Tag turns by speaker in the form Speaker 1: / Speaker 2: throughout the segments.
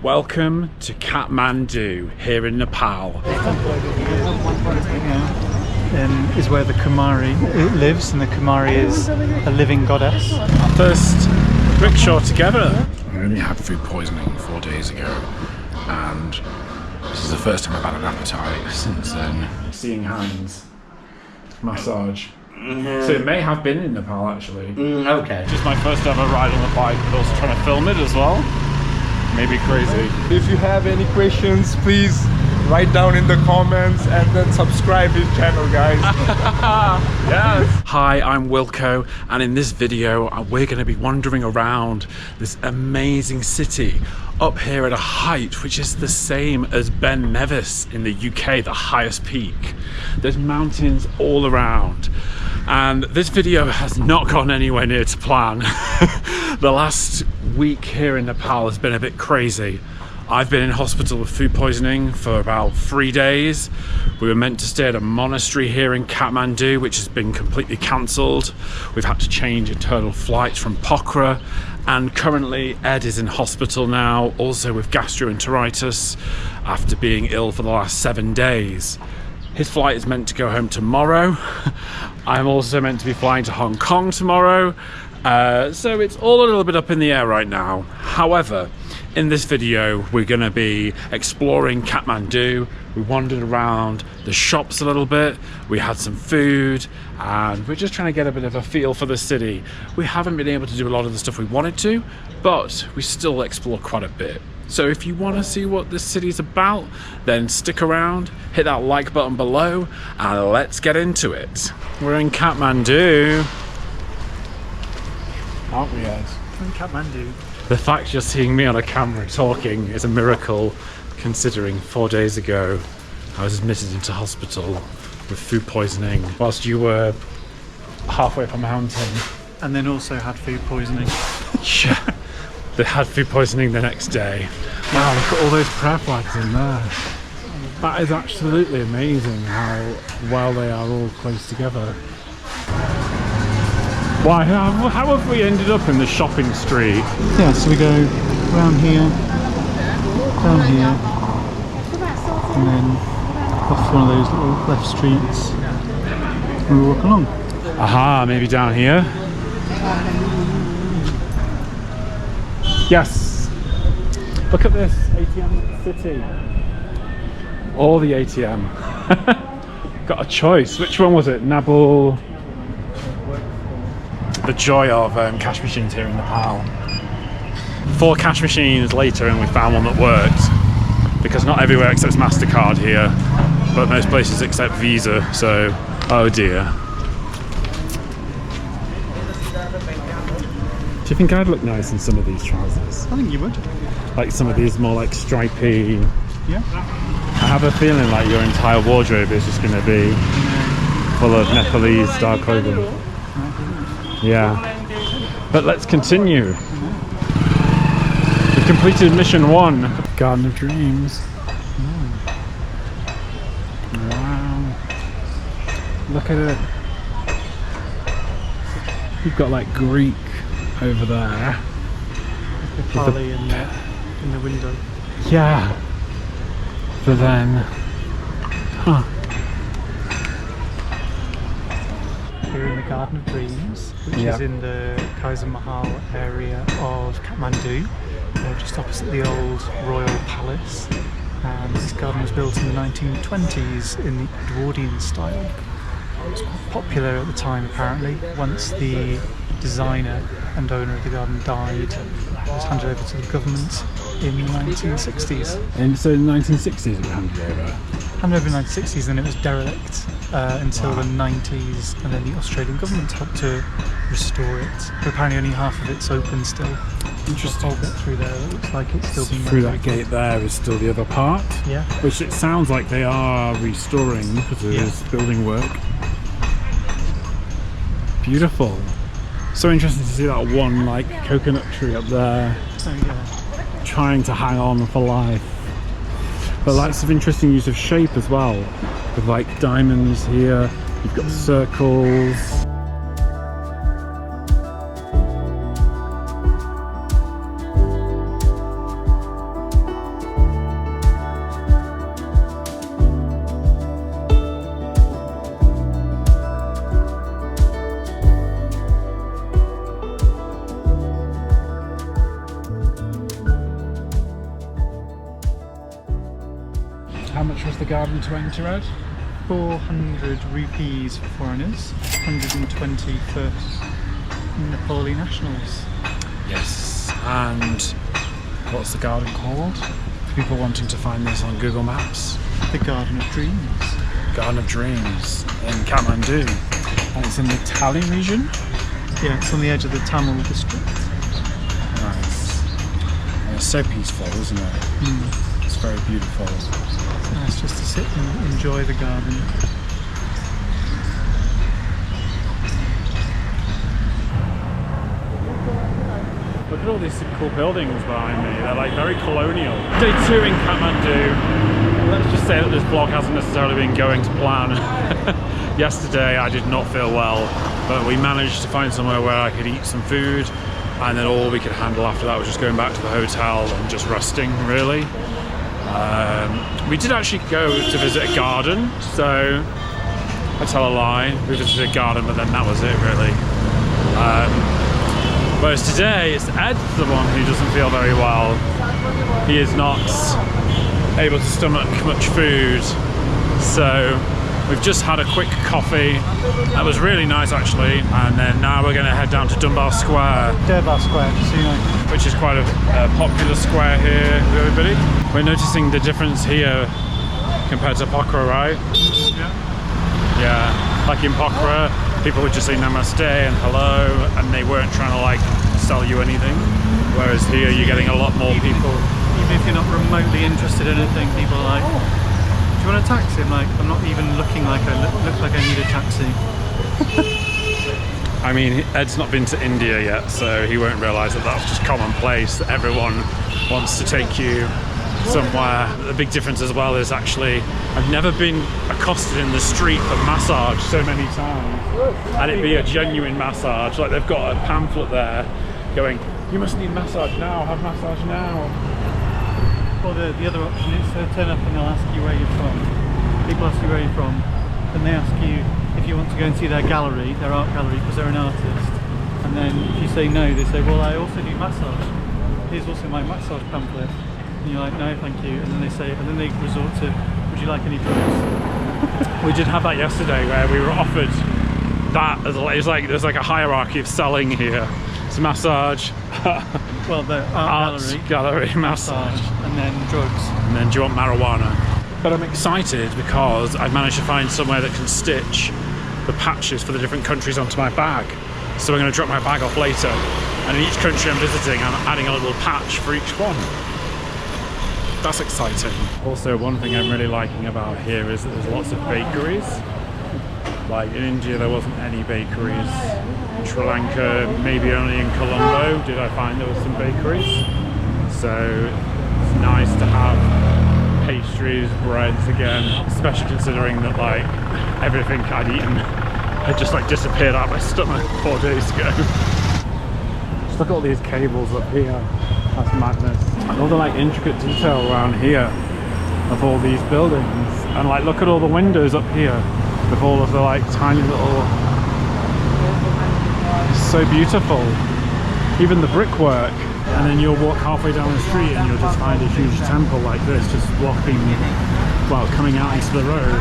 Speaker 1: Welcome to Kathmandu, here in Nepal.
Speaker 2: Is where the Kumari lives, and the Kumari is a living goddess.
Speaker 1: Our first rickshaw together.
Speaker 3: I only had food poisoning 4 days ago, and this is the first time I've had an appetite since then.
Speaker 1: Seeing hands, massage. So it may have been in Nepal actually.
Speaker 4: Okay.
Speaker 1: Just my first ever ride on the bike, but also trying to film it as well. Maybe crazy.
Speaker 5: If you have any questions, please write down in the comments and then subscribe his channel, guys.
Speaker 1: Yes. Hi, I'm Wilco, and in this video we're going to be wandering around this amazing city up here at a height which is the same as Ben Nevis in the UK, the highest peak. There's mountains all around, and this video has not gone anywhere near to plan. The last week here in Nepal has been a bit crazy. I've been in hospital with food poisoning for about 3 days. We were meant to stay at a monastery here in Kathmandu, which has been completely cancelled. We've had to change internal flights from Pokhara, and currently Ed is in hospital now, also with gastroenteritis, after being ill for the last 7 days. His flight is meant to go home tomorrow. I'm also meant to be flying to Hong Kong tomorrow. So it's all a little bit up in the air right now. However, in this video we're going to be exploring Kathmandu. We wandered around the shops a little bit, we had some food, and we're just trying to get a bit of a feel for the city. We haven't been able to do a lot of the stuff we wanted to, but we still explore quite a bit. So if you want to see what this city's about, then stick around, hit that like button below, and let's get into it. We're in Kathmandu, aren't we, Ed?
Speaker 2: In Kathmandu.
Speaker 1: The fact you're seeing me on a camera talking is a miracle, considering 4 days ago I was admitted into hospital with food poisoning whilst you were halfway up a mountain.
Speaker 2: And then also had food poisoning.
Speaker 1: Yeah, they had food poisoning the next day. Wow, look at all those prayer flags in there. That is absolutely amazing how well they are all close together. Why, how have we ended up in the shopping street?
Speaker 2: Yeah, so we go around here, down here, and then off one of those little left streets, and we walk along.
Speaker 1: Aha, maybe down here? Yes! Look at this, ATM City. All the ATM. Got a choice. Which one was it? Nabul? The joy of cash machines here in Nepal. 4 cash machines later and we found one that worked, because not everywhere accepts MasterCard here, but most places accept Visa, so oh dear. Do you think I'd look nice in some of these trousers?
Speaker 2: I think you would.
Speaker 1: Like some of these more like stripy.
Speaker 2: Yeah.
Speaker 1: I have a feeling like your entire wardrobe is just going to be full of Nepalese style clothing. Yeah, but let's continue. We completed mission 1. Garden of Dreams. Wow. Look at it. You've got like Greek over there.
Speaker 2: Pali in the window.
Speaker 1: Yeah. But then, huh.
Speaker 2: Here in the Garden of Dreams, which is in the Kaiser Mahal area of Kathmandu, just opposite the old royal palace. And this garden was built in the 1920s in the Edwardian style. It was quite popular at the time apparently. Once the designer and owner of the garden died, it was handed over to the government in the 1960s.
Speaker 1: And so in the 1960s it was handed over?
Speaker 2: Handed over in the 1960s, and it was derelict until the 90s, and then the Australian government helped to restore it. But apparently only half of it's open still.
Speaker 1: Interesting.
Speaker 2: I'll get through there, it looks like it's still being
Speaker 1: Through that gate there is still the other part?
Speaker 2: Yeah.
Speaker 1: Which it sounds like they are restoring because there's building work. Beautiful. So interesting to see that one like coconut tree up there.
Speaker 2: Oh yeah.
Speaker 1: Trying to hang on for life. But lots of interesting use of shape as well. With like diamonds here, you've got circles. how much was the garden to enter at?
Speaker 2: 400 rupees for foreigners, 120 for Nepali nationals.
Speaker 1: Yes, and what's the garden called? For people wanting to find this on Google Maps.
Speaker 2: The Garden of Dreams.
Speaker 1: Garden of Dreams in Kathmandu. And it's in the Tali region?
Speaker 2: Yeah, it's on the edge of the Tamil district.
Speaker 1: Nice. And it's so peaceful, isn't it? It's very beautiful.
Speaker 2: It's nice just to sit and enjoy the garden.
Speaker 1: Look at all these cool buildings behind me. They're like very colonial. Day 2 in Kathmandu. Let's just say that this vlog hasn't necessarily been going to plan. Yesterday I did not feel well, but we managed to find somewhere where I could eat some food, and then all we could handle after that was just going back to the hotel and just resting, really. We did actually go to visit a garden, so I tell a lie. We visited a garden, but then that was it, really. Whereas today, it's Ed's the one who doesn't feel very well. He is not able to stomach much food. So we've just had a quick coffee. That was really nice, actually. And then now we're going to head down to Durbar Square.
Speaker 2: Durbar Square, just so you know.
Speaker 1: Which is quite a popular square here with everybody. We're noticing the difference here compared to Pokhara, right?
Speaker 2: Yeah.
Speaker 1: Yeah, like in Pokhara, people would just say namaste and hello, and they weren't trying to like sell you anything. Whereas here, you're getting a lot more people.
Speaker 2: Even if you're not remotely interested in anything, people are like, do you want a taxi? I'm like, I'm not even looking like I look like I need a taxi.
Speaker 1: I mean, Ed's not been to India yet, so he won't realise that that's just commonplace, that everyone wants to take you somewhere. The big difference as well is actually, I've never been accosted in the street for massage so many times. And it'd be a genuine massage, like they've got a pamphlet there going, you must need massage now, have massage now.
Speaker 2: Or the other option is to turn up and they'll ask you where you're from. People ask you where you're from, and they ask you if you want to go and see their gallery, their art gallery, because they're an artist. And then if you say no, they say, well, I also do massage. Here's also my massage pamphlet. And you're like, no, thank you. And then they say, and then they resort to, would you like any drugs?
Speaker 1: We did have that yesterday where we were offered that as it was like there's like a hierarchy of selling here. It's massage,
Speaker 2: Well, the art
Speaker 1: gallery, massage,
Speaker 2: and then drugs.
Speaker 1: and then do you want marijuana? But I'm excited because I've managed to find somewhere that can stitch the patches for the different countries onto my bag. So I'm going to drop my bag off later, and in each country I'm visiting, I'm adding a little patch for each one. That's exciting. Also, one thing I'm really liking about here is that there's lots of bakeries. Like in India, there wasn't any bakeries. In Sri Lanka, maybe only in Colombo did I find there was some bakeries. So it's nice to have pastries, breads again, especially considering that like everything I'd eaten had just like disappeared out of my stomach 4 days ago. Just look at all these cables up here. That's madness. And all the like intricate detail around here of all these buildings. And like look at all the windows up here with all of the like tiny little, it's so beautiful. Even the brickwork. And then you'll walk halfway down the street and you'll just find a huge temple like this just walking, well, coming out into the road.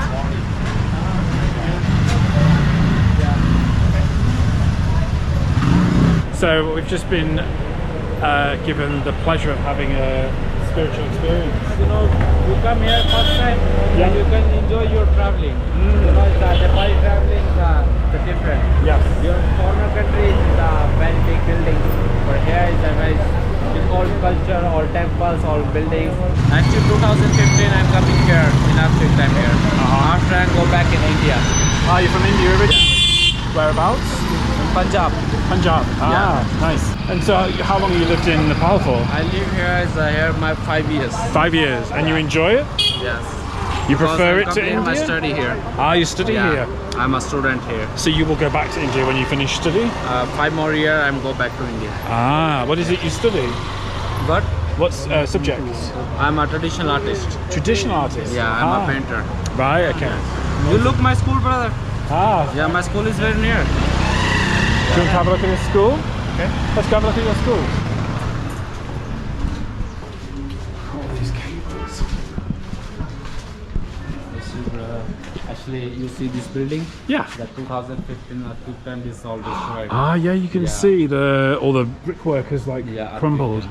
Speaker 1: So we've just been given the pleasure of having a spiritual experience.
Speaker 4: You know, you come here first time,
Speaker 1: Yeah.
Speaker 4: you can enjoy your traveling. You know, the Nepal traveling is different.
Speaker 1: Yes.
Speaker 4: Your foreign country is very big buildings, but here is a very old culture, all temples, all buildings. Actually, 2015 I'm coming here in Africa time here. After I go back in India.
Speaker 1: Are you from India originally? Whereabouts?
Speaker 4: Punjab.
Speaker 1: Punjab. Ah, nice. And so how long have you lived in Nepal for?
Speaker 4: I live here here my 5 years.
Speaker 1: 5 years. And you enjoy it?
Speaker 4: Yes.
Speaker 1: You prefer it to
Speaker 4: I
Speaker 1: India?
Speaker 4: study here.
Speaker 1: Ah, you study here.
Speaker 4: I'm a student here.
Speaker 1: So you will go back to India when you finish study?
Speaker 4: 5 more years I'm go back to India.
Speaker 1: Ah, what is it you study?
Speaker 4: But
Speaker 1: What subjects?
Speaker 4: I'm a traditional artist.
Speaker 1: Traditional artist?
Speaker 4: Yeah, I'm
Speaker 1: Ah.
Speaker 4: a painter.
Speaker 1: Right, okay.
Speaker 4: You look my school, brother.
Speaker 1: Ah,
Speaker 4: Yeah, my school is very near.
Speaker 1: do you want to have a look at your school? Okay. Let's go have a look at your school. All these cables.
Speaker 4: Actually, you see this building?
Speaker 1: Yeah.
Speaker 4: The 2015 equipment is all destroyed.
Speaker 1: Ah, yeah, you can see all the brickwork is like crumbled.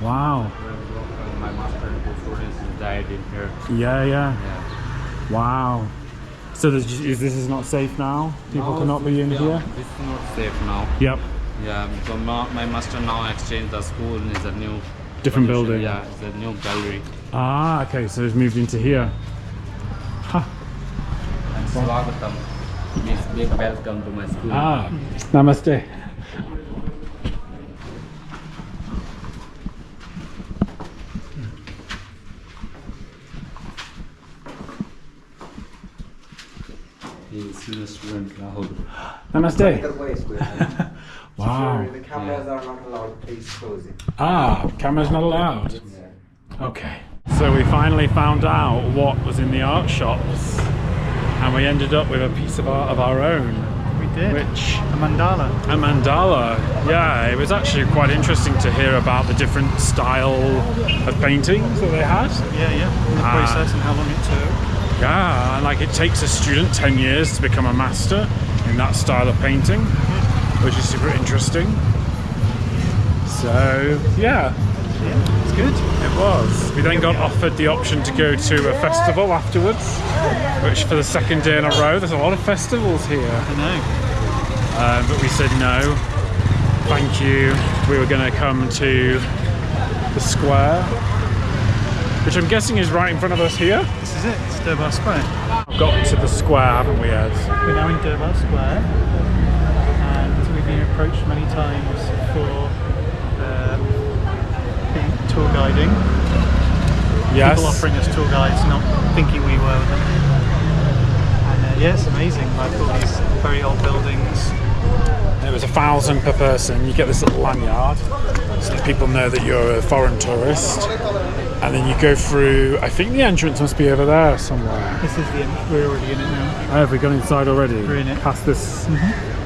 Speaker 1: Wow.
Speaker 4: My master and students died in here.
Speaker 1: Yeah. Wow. So this is not safe now? People cannot be in here?
Speaker 4: This is not safe now.
Speaker 1: Yep.
Speaker 4: Yeah, so my master now exchanged the school and it's a new
Speaker 1: Different building?
Speaker 4: Yeah, it's a new gallery.
Speaker 1: Ah, okay, so it's moved into here. Huh.
Speaker 4: And Swagatam means big welcome to my school.
Speaker 1: Ah, namaste.
Speaker 4: He's a student, Rahul.
Speaker 1: Namaste. Wow.
Speaker 6: Sorry, the cameras are not allowed. Please close it.
Speaker 1: Ah, camera's not allowed. Okay. So we finally found out what was in the art shops, and we ended up with a piece of art of our own.
Speaker 2: We did.
Speaker 1: Which?
Speaker 2: A mandala.
Speaker 1: A mandala. Yeah, it was actually quite interesting to hear about the different style of paintings that they had.
Speaker 2: Yeah. And the process and how long it took.
Speaker 1: Yeah, and like it takes a student 10 years to become a master in that style of painting, which is super interesting. So, yeah.
Speaker 2: It's good.
Speaker 1: It was. We then got offered the option to go to a festival afterwards, which for the second day in a row, there's a lot of festivals here.
Speaker 2: I know.
Speaker 1: But we said no, thank you. We were going to come to the square, which I'm guessing is right in front of us here.
Speaker 2: This is it. It's Durbar Square.
Speaker 1: We've got to the square, haven't we, Ed?
Speaker 2: We're now in Durbar Square, and we've been approached many times for tour guiding.
Speaker 1: Yes.
Speaker 2: People offering us tour guides, not thinking we were them. And yeah, it's amazing. Like all these very old buildings.
Speaker 1: It was $1,000 per person. You get this little lanyard so that people know that you're a foreign tourist. And then you go through, I think the entrance must be over there somewhere.
Speaker 2: This is the entrance. We're already in it now.
Speaker 1: Oh, have we gone inside already?
Speaker 2: We're in it.
Speaker 1: Past this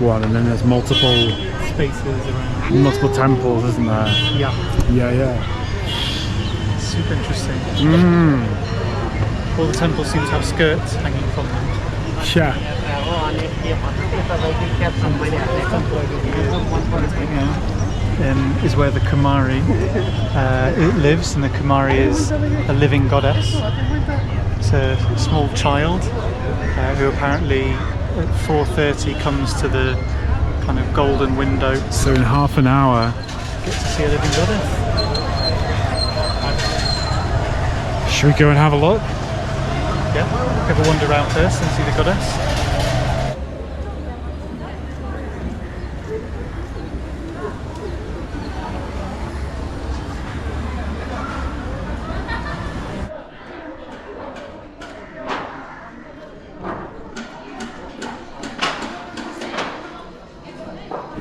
Speaker 1: one, and then there's multiple
Speaker 2: Spaces around.
Speaker 1: multiple temples, isn't there?
Speaker 2: Yeah.
Speaker 1: Yeah.
Speaker 2: Super interesting. All the temples seem to have skirts hanging from them.
Speaker 1: Yeah.
Speaker 2: Is where the Kumari lives, and the Kumari is a living goddess. It's a small child who apparently at 4:30 comes to the kind of golden window.
Speaker 1: So in half an hour,
Speaker 2: Get to see a living goddess.
Speaker 1: should we go and have a look?
Speaker 2: Yeah, have a wander around first and see the goddess.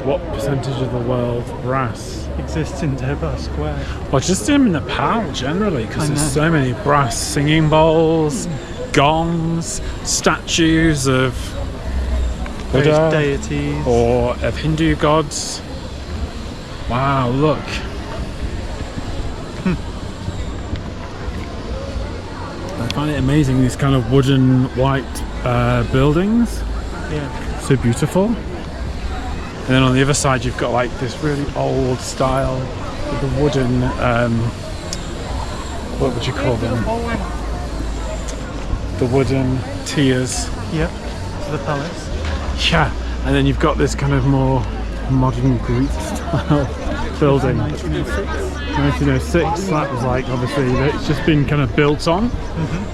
Speaker 1: What percentage of the world's brass
Speaker 2: Exists in Durbar Square.
Speaker 1: Well, just in Nepal generally, because
Speaker 2: I
Speaker 1: there's
Speaker 2: know.
Speaker 1: so many brass singing bowls, gongs, statues of
Speaker 2: Various
Speaker 1: Buddha
Speaker 2: deities.
Speaker 1: or of Hindu gods. Wow, look. I find it amazing, these kind of wooden white buildings.
Speaker 2: Yeah.
Speaker 1: So beautiful. And then on the other side you've got like this really old style with the wooden, what would you call them? The wooden tiers.
Speaker 2: Yep. To the palace.
Speaker 1: Yeah, and then you've got this kind of more modern Greek style building. 1906, that was like obviously it's just been kind of built on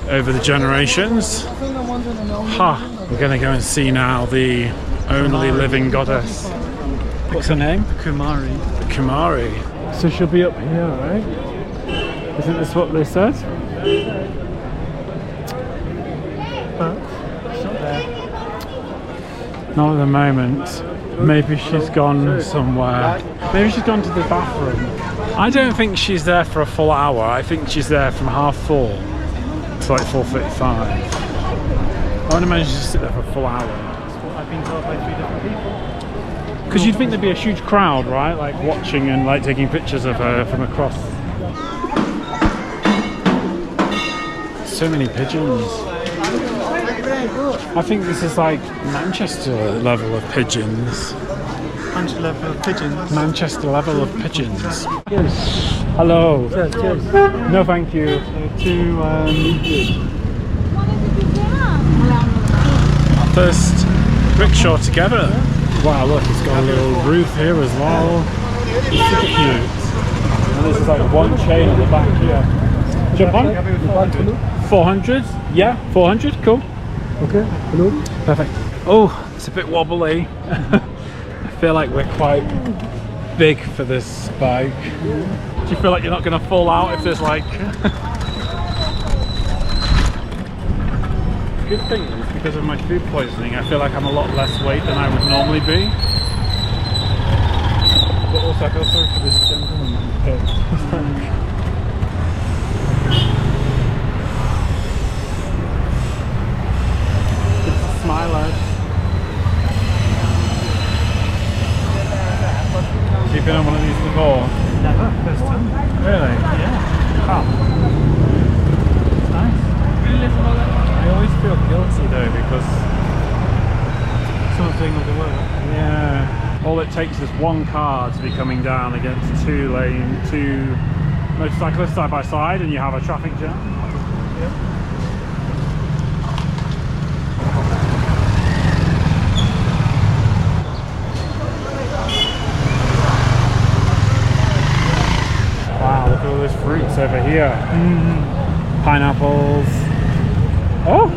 Speaker 1: over the generations. We're gonna go and see now the only living goddess. What's her name?
Speaker 2: Kumari.
Speaker 1: The Kumari. So she'll be up here, right? Isn't this what they said?
Speaker 2: But it's not there.
Speaker 1: Not at the moment. Maybe she's gone somewhere. Maybe she's gone to the bathroom. I don't think she's there for a full hour. I think she's there from 4:30 to like 4:35. I would imagine she'll sit there for a full hour.
Speaker 2: That's what I've been told by 3 different people.
Speaker 1: Because you'd think there'd be a huge crowd, right? Like watching and like taking pictures of her from across. So many pigeons. I think this is like Manchester level of pigeons.
Speaker 2: Manchester level of pigeons.
Speaker 1: Manchester level of pigeons. Hello. No, thank you. Our first rickshaw together. Wow, look, it's got a little roof here as well. It's super cute. And this is like one chain at the back here. Jump on? 400? Yeah, 400, cool.
Speaker 5: Okay, hello.
Speaker 1: Perfect. Oh, it's a bit wobbly. I feel like we're quite big for this bike. Do you feel like you're not going to fall out if there's like... Good thing is, because of my food poisoning, I feel like I'm a lot less weight than I would normally be. But also I feel sorry for this gentleman. Smile out. Have you been on one of these before?
Speaker 2: Never, first time.
Speaker 1: Really?
Speaker 2: Yeah.
Speaker 1: Oh. It's nice. I always feel guilty though because
Speaker 2: Something of the work.
Speaker 1: yeah, all it takes is one car to be coming down against two motorcyclists side by side and you have a traffic jam. Wow, look at all those fruits over here. Pineapples. Oh!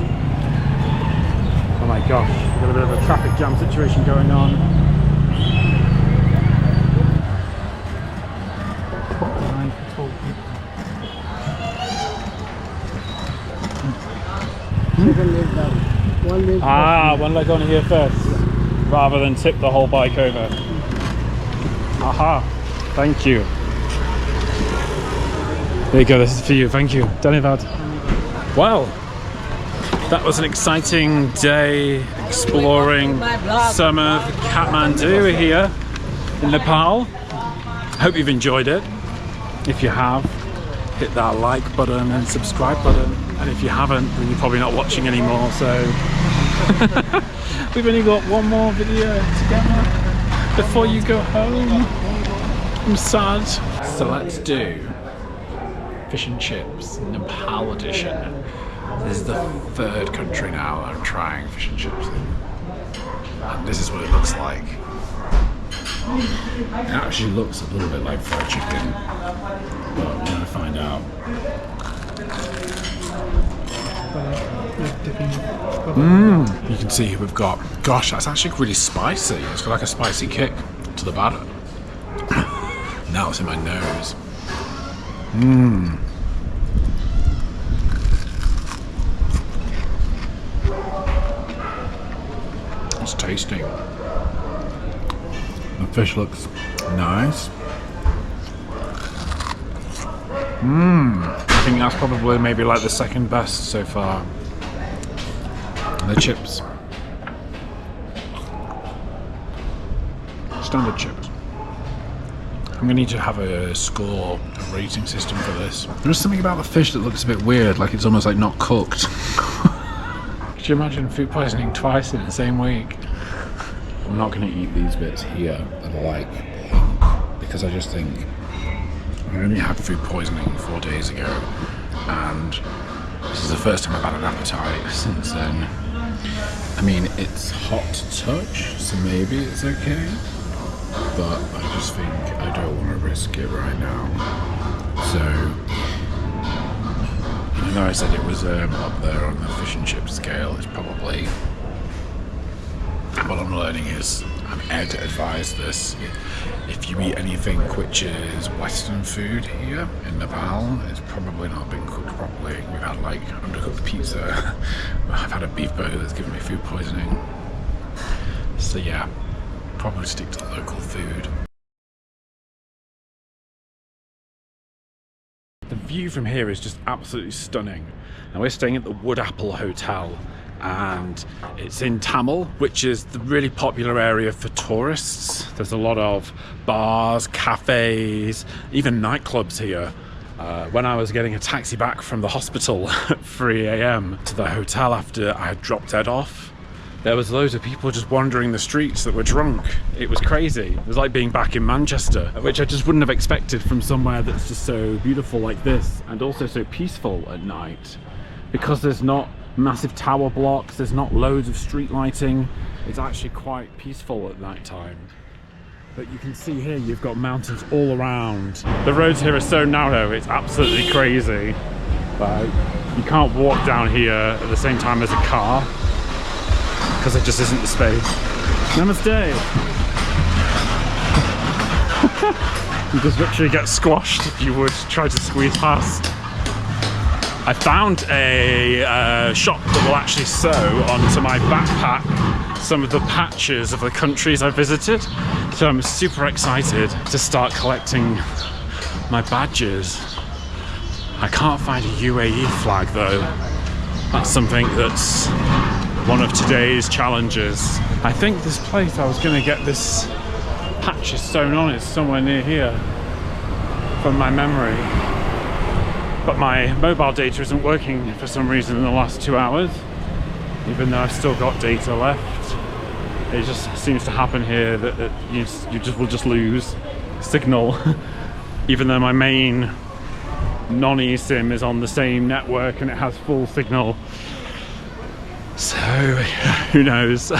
Speaker 1: Oh my gosh, we've got a bit of a traffic jam situation going on. One leg on here first, rather than tip the whole bike over. Aha, thank you. There you go, this is for you, thank you. Dhanyavad. Well, that was an exciting day exploring some of Kathmandu here in Nepal. Hope you've enjoyed it. If you have, hit that like button and subscribe button. And if you haven't, then you're probably not watching anymore, so we've only got one more video together before you go home. I'm sad. So let's do fish and chips, Nepal edition. This is the third country now I'm trying fish and chips in. And this is what it looks like. It actually looks a little bit like fried chicken, but we're going to find out. You can see we've got, gosh, that's actually really spicy. It's got like a spicy kick to the batter. Now it's in my nose. It's tasty. The fish looks nice. I think that's probably maybe like the second best so far. And the chips. Standard chips. I'm gonna need to have a score, a rating system for this. There's something about the fish that looks a bit weird, like it's almost like not cooked. Could you imagine food poisoning twice in the same week? I'm not gonna eat these bits here that are like pink, because I just think I only had food poisoning 4 days ago, and this is the first time I've had an appetite since then. I mean, it's hot to touch, so maybe it's okay, but I just think I don't want to risk it right now. So, even though I said it was up there on the fish and chip scale, it's probably, what I'm learning is, I'm advised this, if you eat anything which is Western food here in Nepal, it's probably not been cooked properly. We've had like undercooked pizza, I've had a beef burger that's given me food poisoning. So yeah, probably stick to the local food. The view from here is just absolutely stunning. Now we're staying at the Wood Apple Hotel, and it's in Tamil, which is the really popular area for tourists. There's a lot of bars, cafes, even nightclubs here. When I was getting a taxi back from the hospital at 3 a.m. to the hotel after I had dropped Ed off, there was loads of people just wandering the streets that were drunk. It was crazy. It was like being back in Manchester, which I just wouldn't have expected from somewhere that's just so beautiful like this, and also so peaceful at night. Because there's not massive tower blocks, there's not loads of street lighting, it's actually quite peaceful at night time. But you can see here you've got mountains all around. The roads here are so narrow, it's absolutely crazy. Like, you can't walk down here at the same time as a car because there just isn't the space. Namaste! You just literally get squashed if you would try to squeeze past. I found a shop that will actually sew onto my backpack some of the patches of the countries I visited. So I'm super excited to start collecting my badges. I can't find a UAE flag though. That's something that's one of today's challenges. I think this place I was going to get this patches sewn on is somewhere near here from my memory. But my mobile data isn't working for some reason in the last 2 hours, even though I've still got data left. It just seems to happen here that you will just lose signal, even though my main non-eSIM is on the same network and it has full signal. So who knows?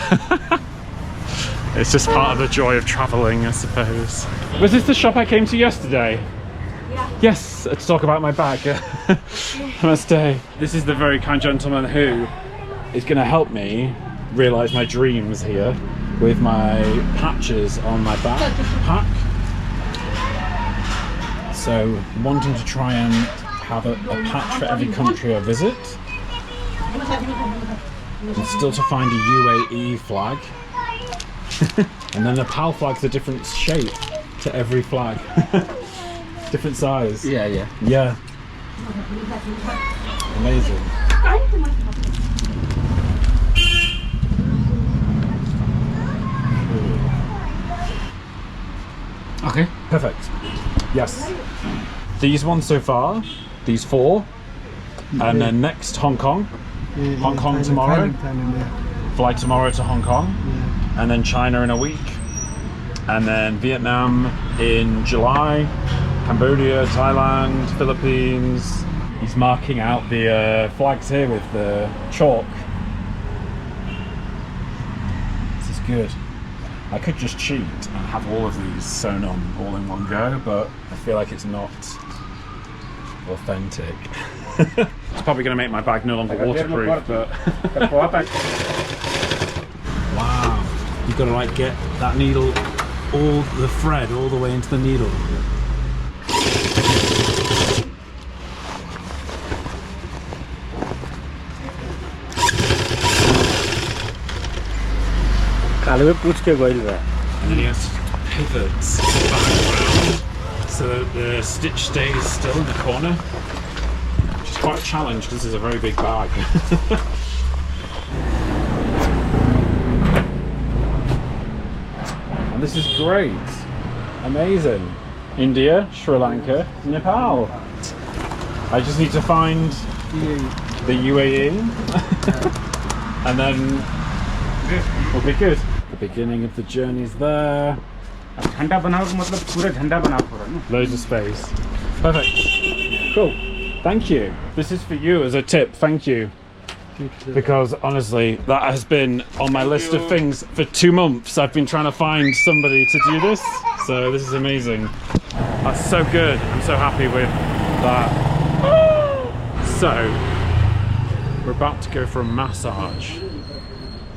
Speaker 1: It's just part of the joy of traveling, I suppose. Was this the shop I came to yesterday? Yeah. Yes, to talk about my bag. Namaste. This is the very kind gentleman who is going to help me realise my dreams here with my patches on my backpack. So, wanting to try and have a patch for every country I visit. And still to find a UAE flag. And then the Nepal flag's a different shape to every flag. Different size. Yeah. Amazing. Okay. Perfect. Yes. These ones so far, these 4, and then next Hong Kong. Hong Kong tomorrow. Fly tomorrow to Hong Kong. And then China in a week. And then Vietnam in July. Cambodia, Thailand, Philippines. He's marking out the flags here with the chalk. This is good. I could just cheat and have all of these sewn on all in one go, but I feel like it's not authentic. It's probably going to make my bag no longer waterproof, but... Wow, you've got to like get that needle, all the thread all the way into the needle. And then he has to pivot back around so that the stitch stays still in the corner, which is quite a challenge because this is a very big bag. And this is great, amazing. India, Sri Lanka, Nepal. I just need to find the UAE and then we'll be good. The beginning of the journey is there. Loads of space. Perfect. Cool. Thank you. This is for you as a tip. Thank you. Because honestly, that has been on my list of things for 2 months. I've been trying to find somebody to do this. So this is amazing. That's so good. I'm so happy with that. So, we're about to go for a massage.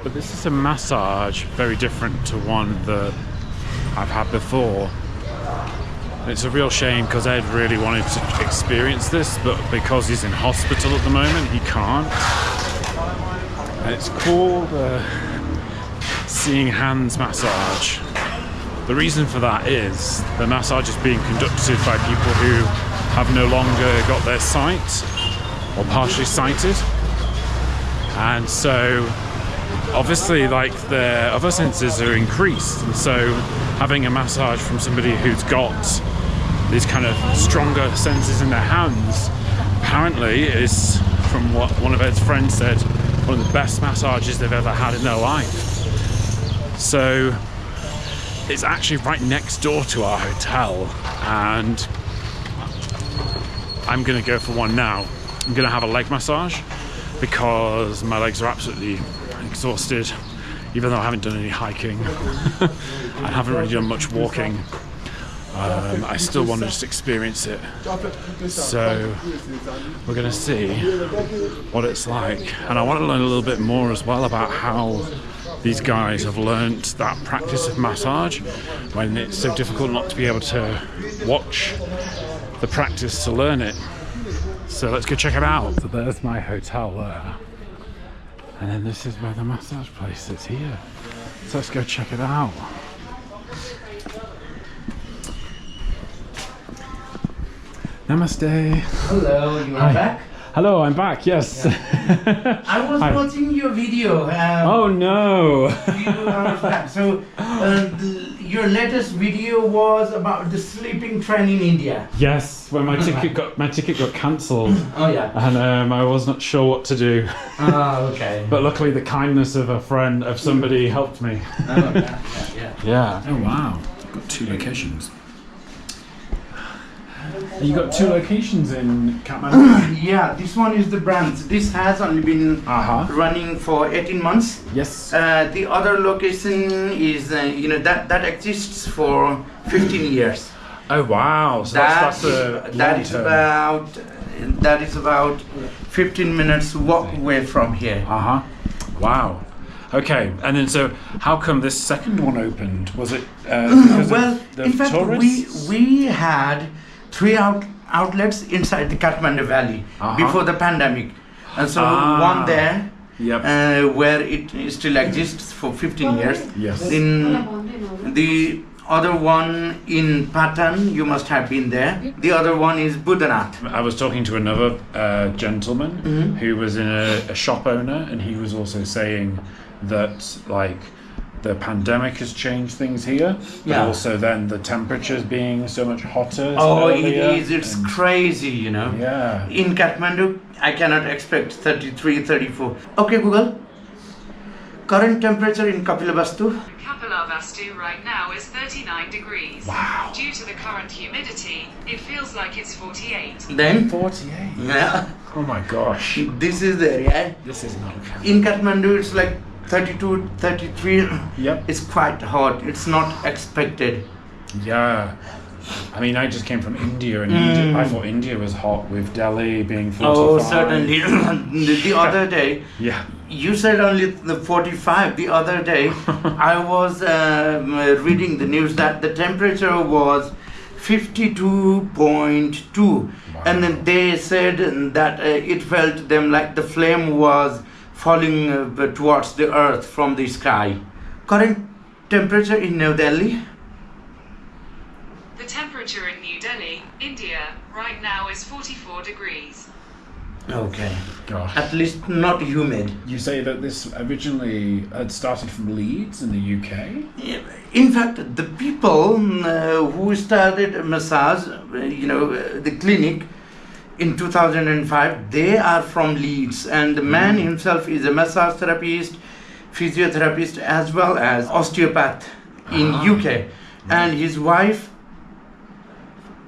Speaker 1: But this is a massage very different to one that I've had before. It's a real shame because Ed really wanted to experience this, but because he's in hospital at the moment, he can't. And it's called Seeing Hands Massage. The reason for that is the massage is being conducted by people who have no longer got their sight or partially sighted. And so obviously like their other senses are increased, and so having a massage from somebody who's got these kind of stronger senses in their hands. Apparently, is from what one of Ed's friends said, one of the best massages they've ever had in their life. So it's actually right next door to our hotel, and I'm gonna go for one now. I'm gonna have a leg massage because my legs are absolutely exhausted, even though I haven't done any hiking. I haven't really done much walking. I still want to just experience it. So we're gonna see what it's like. And I want to learn a little bit more as well about how these guys have learnt that practice of massage when it's so difficult not to be able to watch the practice to learn it. So let's go check it out. So there's my hotel there. And then this is where the massage place is here. So let's go check it out. Namaste.
Speaker 7: Hello, you are back?
Speaker 1: Hello, I'm back, yes.
Speaker 7: Yeah. I was watching your video.
Speaker 1: Oh no!
Speaker 7: Few hours back. So, your latest video was about the sleeping train in India.
Speaker 1: Yes, when my ticket got cancelled.
Speaker 7: Oh yeah.
Speaker 1: And I was not sure what to do.
Speaker 7: Oh, okay.
Speaker 1: But luckily the kindness of a friend, of somebody, helped me.
Speaker 7: Oh, yeah.
Speaker 1: Yeah.
Speaker 3: Oh wow, got 2 locations.
Speaker 1: You got 2 locations in Kathmandu?
Speaker 7: Yeah, this one is the brand. This has only been running for 18 months.
Speaker 1: Yes.
Speaker 7: The other location is, that exists for 15 years.
Speaker 1: Oh wow! So that's
Speaker 7: that is about 15 minutes walk away from here.
Speaker 1: Wow. Okay, and then so how come this second one opened? Was it because of the
Speaker 7: in fact,
Speaker 1: tourists?
Speaker 7: we had 3 outlets inside the Kathmandu Valley before the pandemic, and so one there.
Speaker 1: Yep.
Speaker 7: Where it still exists for 15 years.
Speaker 1: Yes.
Speaker 7: In the other one in Patan, you must have been there. The other one is Budanath.
Speaker 1: I was talking to another gentleman who was in a shop owner, and he was also saying that like the pandemic has changed things here, but also then the temperatures being so much hotter.
Speaker 7: Oh, it is. It's crazy,
Speaker 1: Yeah.
Speaker 7: In Kathmandu, I cannot expect 33, 34. Okay, Google. Current temperature in Kapilavastu.
Speaker 8: Kapilavastu right now is 39 degrees.
Speaker 1: Wow.
Speaker 8: Due to the current humidity, it feels like it's 48.
Speaker 7: Then
Speaker 1: 48.
Speaker 7: Yeah.
Speaker 1: Oh my gosh.
Speaker 7: This is the area.
Speaker 1: This is not okay.
Speaker 7: In Kathmandu, it's like 32, 33.
Speaker 1: Yep.
Speaker 7: It's quite hot. It's not expected.
Speaker 1: Yeah. I mean, I just came from India, and India, I thought India was hot, with Delhi being 45.
Speaker 7: Oh, certainly. The other day, you said only the 45. The other day, I was reading the news that the temperature was 52.2. And then they said that it felt them like the flame was falling towards the earth from the sky. Current temperature in New Delhi?
Speaker 8: The temperature in New Delhi, India, right now is 44 degrees.
Speaker 7: Okay.
Speaker 1: Gosh.
Speaker 7: At least not humid.
Speaker 1: You say that this originally had started from Leeds in the UK?
Speaker 7: In fact, the people who started massage, the clinic in 2005, they are from Leeds, and the man himself is a massage therapist, physiotherapist, as well as osteopath in UK, and his wife,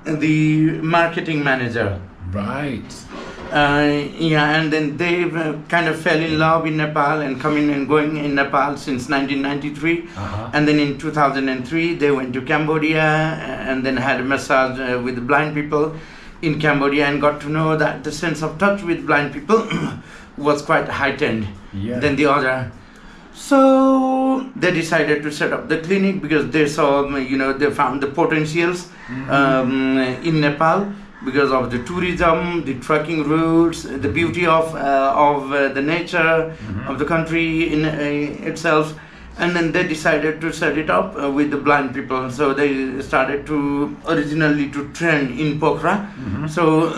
Speaker 7: the marketing manager.
Speaker 1: Right.
Speaker 7: And then they kind of fell in love in Nepal and coming and going in Nepal since 1993. And then in 2003 they went to Cambodia and then had a massage with the blind people in Cambodia, and got to know that the sense of touch with blind people was quite heightened than the other. So they decided to set up the clinic because they saw, they found the potentials in Nepal because of the tourism, the trekking routes, the beauty of the nature of the country in itself. And then they decided to set it up with the blind people. So they started originally to train in Pokhara. So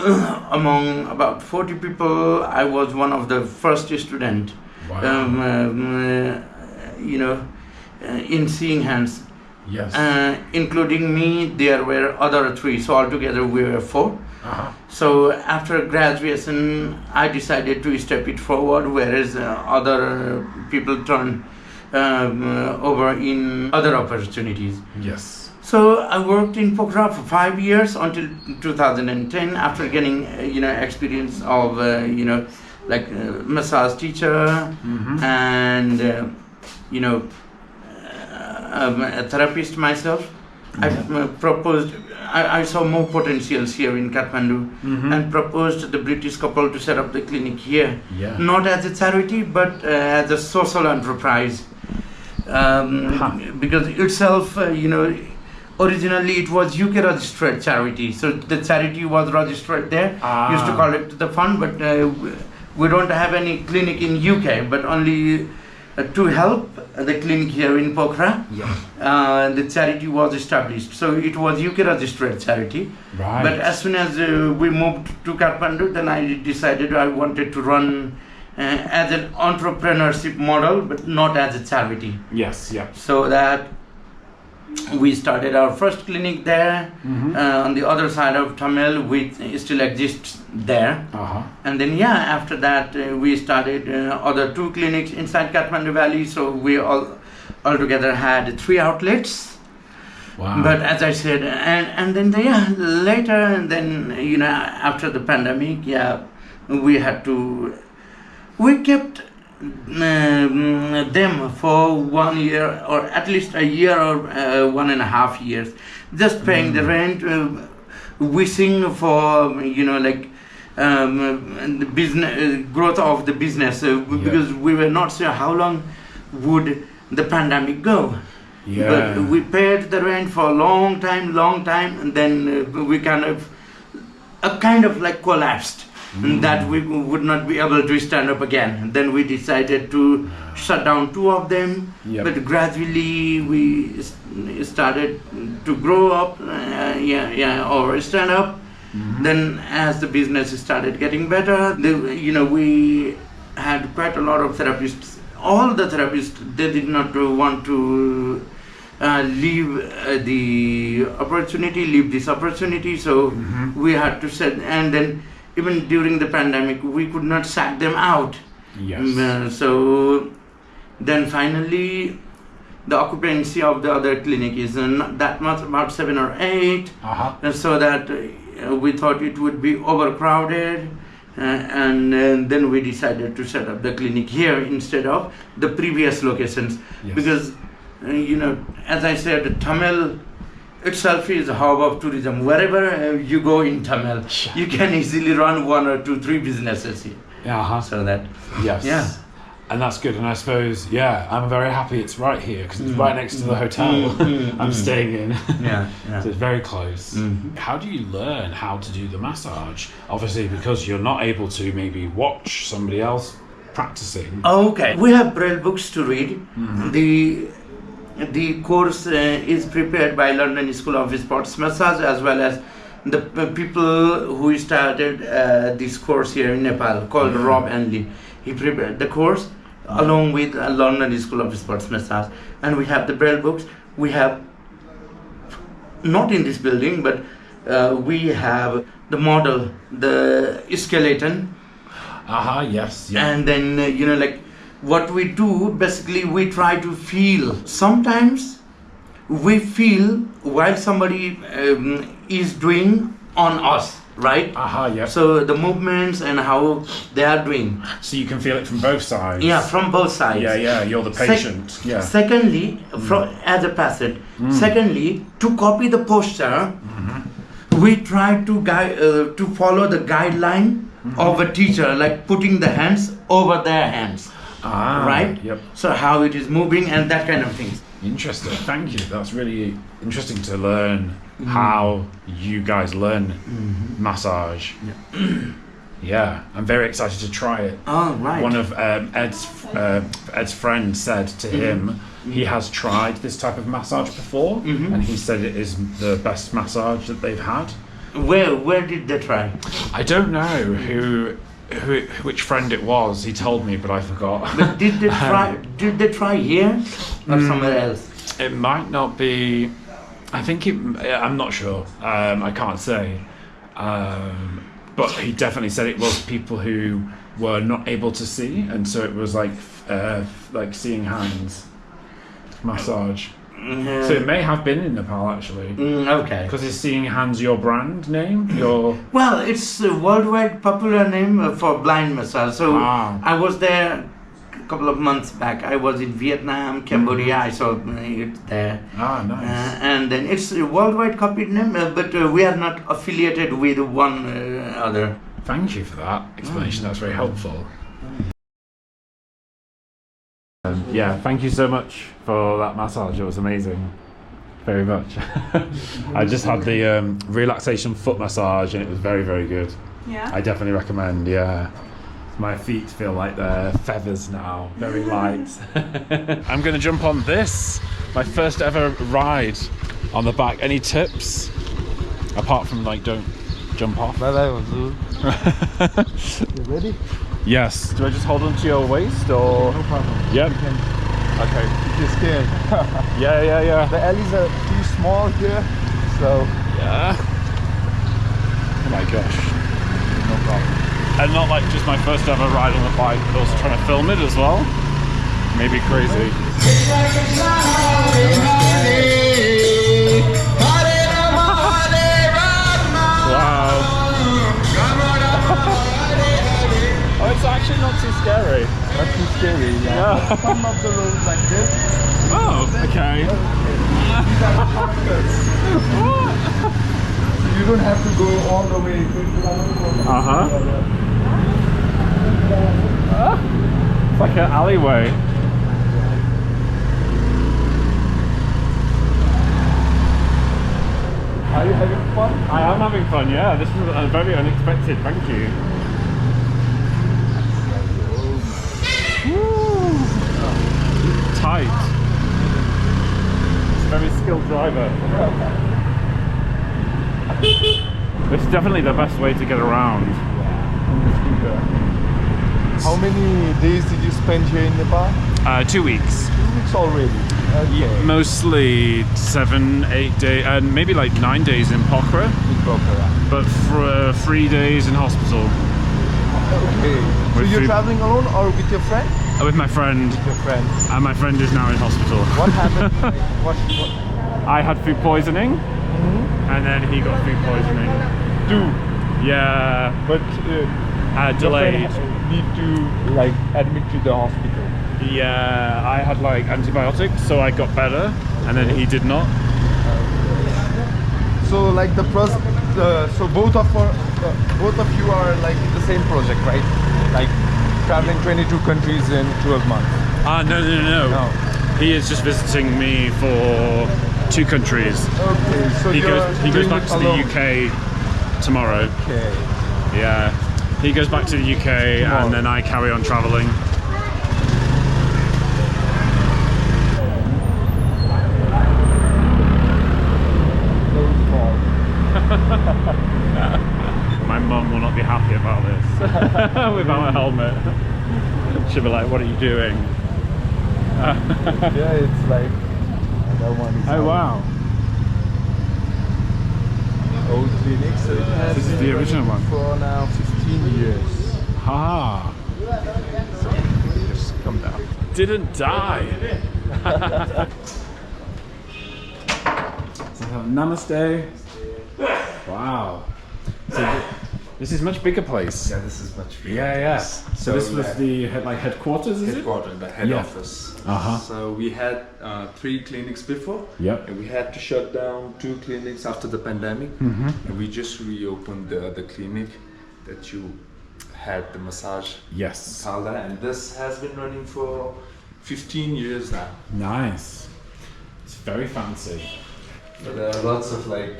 Speaker 7: among about 40 people, I was one of the first students.
Speaker 1: Wow.
Speaker 7: In seeing hands.
Speaker 3: Yes.
Speaker 7: Including me, there were other 3. So altogether we were 4. So after graduation, I decided to step it forward, whereas other people turned over in other opportunities.
Speaker 3: Yes.
Speaker 7: So I worked in Pokhara for 5 years until 2010. After getting experience of like massage teacher and a therapist myself. I saw more potentials here in Kathmandu and proposed to the British couple to set up the clinic here.
Speaker 3: Yeah.
Speaker 7: Not as a charity, but as a social enterprise. Because itself, originally it was UK registered charity. So the charity was registered there, used to collect the fund, but we don't have any clinic in UK, but only to help the clinic here in Pokhara, the charity was established. So it was UK registered charity.
Speaker 3: Right.
Speaker 7: But as soon as we moved to Kathmandu, then I decided I wanted to run as an entrepreneurship model, but not as a charity.
Speaker 3: Yes. Yeah.
Speaker 7: So that we started our first clinic there on the other side of Tamil, which still exists there. And then after that we started other 2 clinics inside Kathmandu Valley. So we altogether had 3 outlets.
Speaker 3: Wow.
Speaker 7: But as I said, and then later, and then after the pandemic, we kept them for 1 year, or at least a year, or 1.5 years, just paying the rent, wishing for the business growth of the business, because we were not sure how long would the pandemic go. But we paid the rent for a long time, and then we kind of collapsed. That we would not be able to stand up again. Then we decided to shut down 2 of them, but gradually we started to grow up, or stand up. Then as the business started getting better, we had quite a lot of therapists. All the therapists, they did not want to leave this opportunity, so we had to set, and then even during the pandemic, we could not sack them out. So then finally, the occupancy of the other clinic is not that much, about 7 or 8. So that we thought it would be overcrowded, and then we decided to set up the clinic here instead of the previous locations. Because as I said, Tamil itself is a hub of tourism. Wherever you go in Tamil, you can easily run 1 or 2, 3 businesses here. So that,
Speaker 3: and that's good. And I suppose, I'm very happy it's right here, because it's right next to the hotel I'm staying in. So it's very close. How do you learn how to do the massage? Obviously, because you're not able to maybe watch somebody else practicing.
Speaker 7: Okay, we have Braille books to read. The course is prepared by London School of Sports Massage, as well as the people who started this course here in Nepal, called Rob Anley. He prepared the course along with London School of Sports Massage. And we have the Braille books. We have, not in this building, but we have the model, the skeleton. And then, what we do, basically, we try to feel. Sometimes we feel while somebody is doing on us, right? So the movements and how they are doing.
Speaker 3: So you can feel it from both sides.
Speaker 7: From both sides.
Speaker 3: You're the patient.
Speaker 7: Secondly, as a patient. Secondly, to copy the posture, we try to to follow the guideline of a teacher, like putting the hands over their hands. Right? So how it is moving and that kind of things.
Speaker 3: Interesting. Thank you. That's really interesting to learn how you guys learn massage. I'm very excited to try it. One of Ed's friends said to him he has tried this type of massage before, and he said it is the best massage that they've had.
Speaker 7: Where did they try?
Speaker 3: I don't know which friend it was. He told me, but I forgot.
Speaker 7: But did they try here or somewhere else?
Speaker 3: It might not be. I think I'm not sure. I can't say. But he definitely said it was people who were not able to see, and so it was like seeing hands massage. So it may have been in Nepal actually.
Speaker 7: Okay.
Speaker 3: Because is Seeing Hands your brand name?
Speaker 7: Well, it's a worldwide popular name for blind massage. So I was there a couple of months back. I was in Vietnam, Cambodia. I saw it there.
Speaker 3: Nice.
Speaker 7: And then it's a worldwide copied name, but we are not affiliated with one other.
Speaker 3: Thank you for that explanation. That's very helpful. Yeah, thank you so much for that massage. It was amazing. Very much. I just had the relaxation foot massage and it was very, very good.
Speaker 9: Yeah?
Speaker 3: I definitely recommend, yeah. My feet feel like they're feathers now, very light. I'm going to jump on this, my first ever ride on the back. Any tips? Apart from like, don't jump off.
Speaker 5: You ready?
Speaker 3: Yes. Do I just hold on to your waist or?
Speaker 5: No problem.
Speaker 3: Yep.
Speaker 5: You can,
Speaker 3: Okay.
Speaker 5: if you're scared.
Speaker 3: Yeah.
Speaker 5: The alleys are too small here, so.
Speaker 3: Yeah. Oh my gosh.
Speaker 5: No problem.
Speaker 3: And not like just my first ever ride on the bike, but also trying to film it as well. Maybe crazy. Wow. Oh, it's actually not too scary.
Speaker 5: Not too scary, yeah. Some of the roads like this.
Speaker 3: Oh, okay.
Speaker 5: These are the shortcuts. You don't have to go all the way.
Speaker 3: It's like an alleyway.
Speaker 5: Are you having fun?
Speaker 3: I am having fun, yeah. This was very unexpected, thank you. Woo. Tight. It's a very skilled driver. This is definitely the best way to get around.
Speaker 5: How many days did you spend here in Nepal?
Speaker 3: 2 weeks.
Speaker 5: 2 weeks already. Okay.
Speaker 3: Mostly 7, 8 days, and maybe like 9 days in Pokhara.
Speaker 5: In Pokhara.
Speaker 3: But for 3 days in hospital.
Speaker 5: Okay. So
Speaker 3: With
Speaker 5: you're
Speaker 3: food-
Speaker 5: traveling alone or with your friend?
Speaker 3: With my friend,
Speaker 5: Your friend.
Speaker 3: and my friend is now in hospital.
Speaker 5: What happened? Like, what?
Speaker 3: I had food poisoning, and then he got food poisoning. Yeah,
Speaker 5: But
Speaker 3: delayed.
Speaker 5: your friend need to like admit to the hospital.
Speaker 3: Yeah, I had like antibiotics, so I got better, and then he did not.
Speaker 5: So like so both of you are like in the same project, right? Like traveling 22 countries in 12 months.
Speaker 3: No. He is just visiting me for 2 countries.
Speaker 5: Okay, so
Speaker 3: He
Speaker 5: you're
Speaker 3: goes
Speaker 5: doing
Speaker 3: back
Speaker 5: it
Speaker 3: to the
Speaker 5: alone.
Speaker 3: UK tomorrow.
Speaker 5: Okay.
Speaker 3: Yeah, he goes back to the UK,
Speaker 5: Tomorrow.
Speaker 3: and then I carry on traveling. My mum will not be happy about this without a helmet. She'll be like, "What are you doing?"
Speaker 5: Yeah, it's like that one is.
Speaker 3: Oh wow!
Speaker 5: Old clinic, so it has
Speaker 3: This is
Speaker 5: been
Speaker 3: the original
Speaker 5: running
Speaker 3: one.
Speaker 5: for now 15 years.
Speaker 3: Ah,
Speaker 5: Just come down.
Speaker 3: didn't die. So namaste. Wow. So this is much bigger place.
Speaker 10: Yeah, this is much bigger.
Speaker 3: Yeah. So this was the headquarters, is it?
Speaker 10: Headquarters, the head
Speaker 3: Yeah.
Speaker 10: office.
Speaker 3: Uh-huh.
Speaker 10: So we had 3 clinics before.
Speaker 3: Yep.
Speaker 10: And we had to shut down 2 clinics after the pandemic. And we just reopened the clinic that you had the massage.
Speaker 3: Yes.
Speaker 10: Salda, and this has been running for 15 years now.
Speaker 3: Nice. It's very fancy.
Speaker 10: But there are lots of like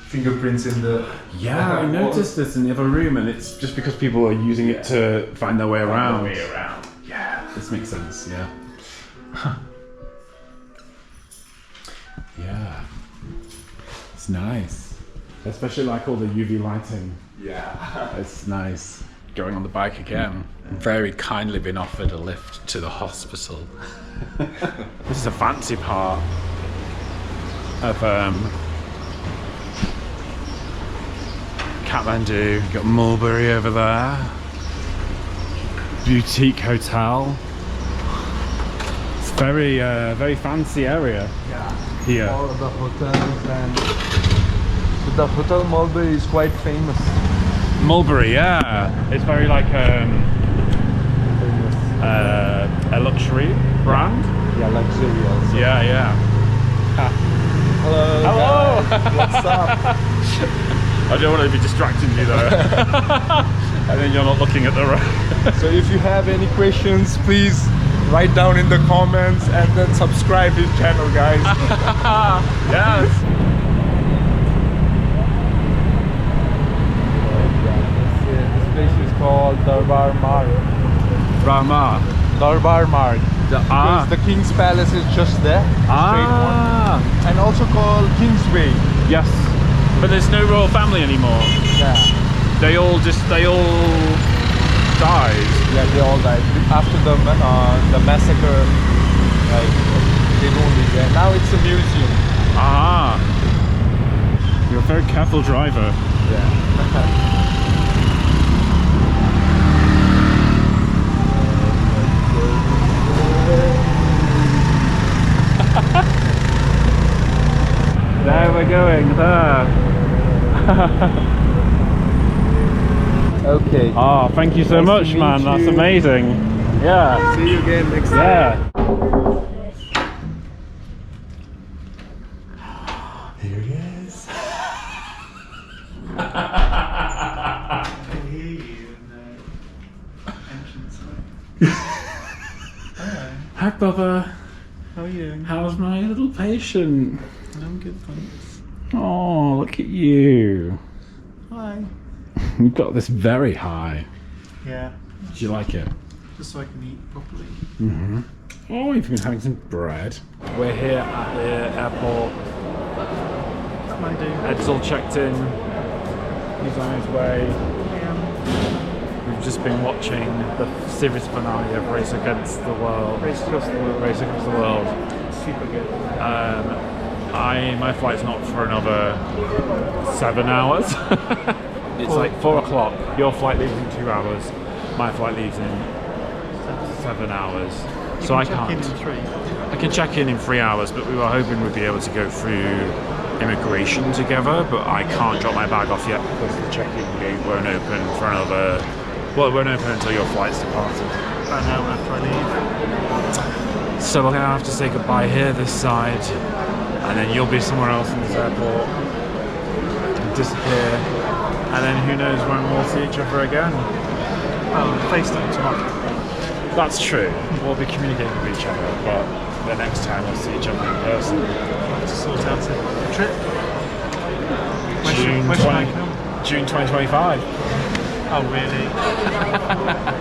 Speaker 10: fingerprints in the
Speaker 3: Yeah, I noticed this in the other room, and it's just because people are using it to find their way around. Yeah, this makes sense. Yeah. Yeah. It's nice, especially like all the UV lighting.
Speaker 10: Yeah.
Speaker 3: It's nice. Going on the bike again. Very kindly been offered a lift to the hospital.
Speaker 1: This is a fancy part of Kathmandu. You've got Mulberry over there. Boutique hotel. It's very very fancy area here.
Speaker 5: All of the hotels and so the Hotel Mulberry is quite famous.
Speaker 1: Mulberry, yeah. It's very like a luxury brand.
Speaker 5: Yeah, luxury also.
Speaker 1: Yeah, yeah.
Speaker 5: Hello.
Speaker 1: Hello.
Speaker 5: Guys. What's up?
Speaker 1: I don't want to be distracting you though. And then you're not looking at the road.
Speaker 5: So if you have any questions, please write down in the comments and then subscribe his channel, guys.
Speaker 1: Yes.
Speaker 5: This place is called Durbar Marg.
Speaker 1: Rama.
Speaker 5: Durbar Marg. Because the King's Palace is just there. Straight one. And also called Kingsway.
Speaker 1: Yes. But there's no royal family anymore.
Speaker 5: Yeah.
Speaker 1: They all died.
Speaker 5: Yeah, they all died after the massacre. Like they don't live there. Now it's a museum.
Speaker 1: Ah. You're a very careful driver.
Speaker 5: Yeah.
Speaker 1: There we're going, there.
Speaker 5: Okay.
Speaker 1: Oh, thank you so
Speaker 5: Nice
Speaker 1: much,
Speaker 5: to
Speaker 1: man.
Speaker 5: meet
Speaker 1: That's
Speaker 5: you.
Speaker 1: amazing. Yeah.
Speaker 5: See you again next time.
Speaker 1: Yeah. Here he is.
Speaker 2: I can hear you in the entrance.
Speaker 1: Hi, Bubba.
Speaker 2: How are you doing?
Speaker 1: How's my little patient?
Speaker 2: I'm good, thanks.
Speaker 1: Oh, look at you.
Speaker 2: Hi.
Speaker 1: You've got this very high.
Speaker 2: Yeah.
Speaker 1: Do you like it?
Speaker 2: Just so I can eat properly.
Speaker 1: Mm-hmm. Oh, you've been having some bread. We're here at the airport.
Speaker 2: Kathmandu.
Speaker 1: Ed's all checked in. He's on his way. We've just been watching the series finale of Race Against the World.
Speaker 2: Race Across the World.
Speaker 1: Race Against the World.
Speaker 2: Super good.
Speaker 1: My flight's not for another 7 hours. It's like 4 o'clock. Your flight leaves in 2 hours. My flight leaves in 7 hours. So I can't.
Speaker 2: Check in 3.
Speaker 1: I can check in 3 hours, but we were hoping we'd be able to go through immigration together, but I can't drop my bag off yet because the check-in gate won't open for another. Well, it won't open until your flight's departed.
Speaker 2: About an hour after I leave.
Speaker 1: So we're gonna have to say goodbye here this side, and then you'll be somewhere else in this airport and disappear, and then who knows when we'll see each other again.
Speaker 2: Oh, FaceTime tomorrow.
Speaker 1: That's true. We'll be communicating with each other, but the next time we'll see each other in person.
Speaker 2: To sort out a trip. Where
Speaker 1: June
Speaker 2: should I come?
Speaker 1: June 2025.
Speaker 2: Oh, really?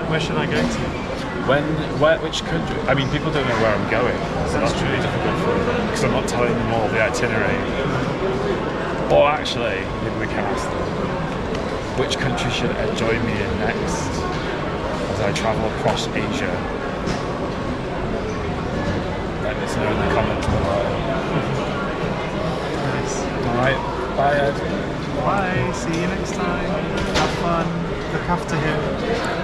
Speaker 2: Where should I go to?
Speaker 1: Which country? I mean, people don't know where I'm going, so that's really difficult for them because I'm not telling them all the itinerary. Or actually, maybe we can ask them, which country should Ed join me in next as I travel across Asia? Let us know in the comments below.
Speaker 2: Nice.
Speaker 1: Alright, bye Ed.
Speaker 2: Bye. See you next time. Have fun. Look after him.